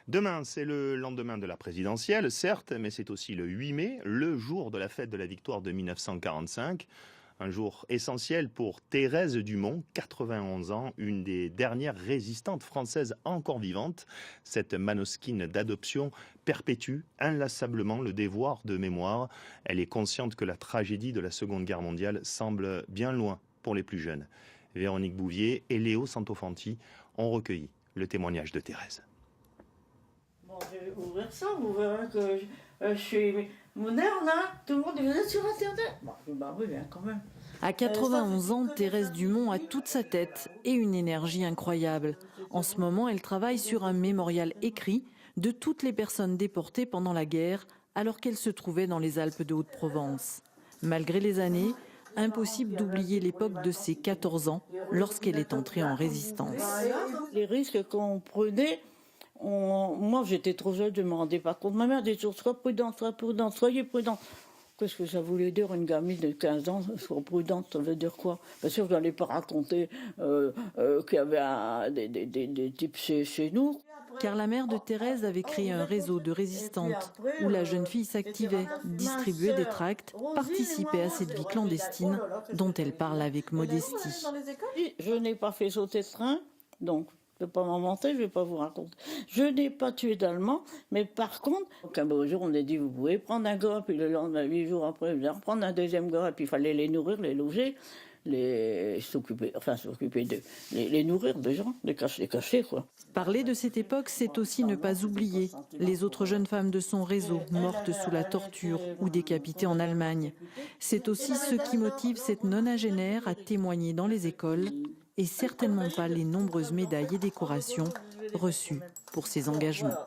Demain, c'est le lendemain de la présidentielle, certes, mais c'est aussi le 8 mai, le jour de la fête de la victoire de 1945. Un jour essentiel pour Thérèse Dumont, 91 ans, une des dernières résistantes françaises encore vivantes. Cette manosquine d'adoption perpétue inlassablement le devoir de mémoire. Elle est consciente que la tragédie de la Seconde Guerre mondiale semble bien loin pour les plus jeunes. Véronique Bouvier et Léo Santofanti ont recueilli le témoignage de Thérèse. Bon, je vais ouvrir ça, vous verrez que je suis moderne, là. Tout le monde vous êtes sur Internet. Bah oui, bien quand même. À 91 ans, Thérèse Dumont a toute sa tête et une énergie incroyable. En ce moment, elle travaille sur un mémorial écrit de toutes les personnes déportées pendant la guerre, alors qu'elle se trouvait dans les Alpes de Haute-Provence. Malgré les années, impossible d'oublier l'époque de ses 14 ans, lorsqu'elle est entrée en résistance. Les risques qu'on prenait, moi j'étais trop jeune, je ne me rendais pas compte. Ma mère disait toujours, sois prudente, soyez prudente. Qu'est-ce que ça voulait dire, une gamine de 15 ans, sois prudente, ça veut dire quoi? Bien sûr, je n'allais pas raconter qu'il y avait des types chez nous. Car la mère de Thérèse avait créé un réseau de résistantes où la jeune fille s'activait, distribuait des tracts, participait à cette vie clandestine dont elle parle avec modestie. Je n'ai pas fait sauter de train, donc je ne vais pas m'en vanter, je ne vais pas vous raconter. Je n'ai pas tué d'Allemands, mais par contre, un beau jour, on a dit, vous pouvez prendre un gars, puis le lendemain, 8 jours après, vous allez reprendre un deuxième gars, et puis il fallait les nourrir, les loger, s'occuper les nourrir des gens, les cacher, quoi. Parler de cette époque, c'est aussi ne pas oublier les autres jeunes femmes de son réseau, mortes sous la torture ou décapitées en Allemagne. C'est aussi ce qui motive cette nonagénaire à témoigner dans les écoles et certainement pas les nombreuses médailles et décorations reçues pour ses engagements.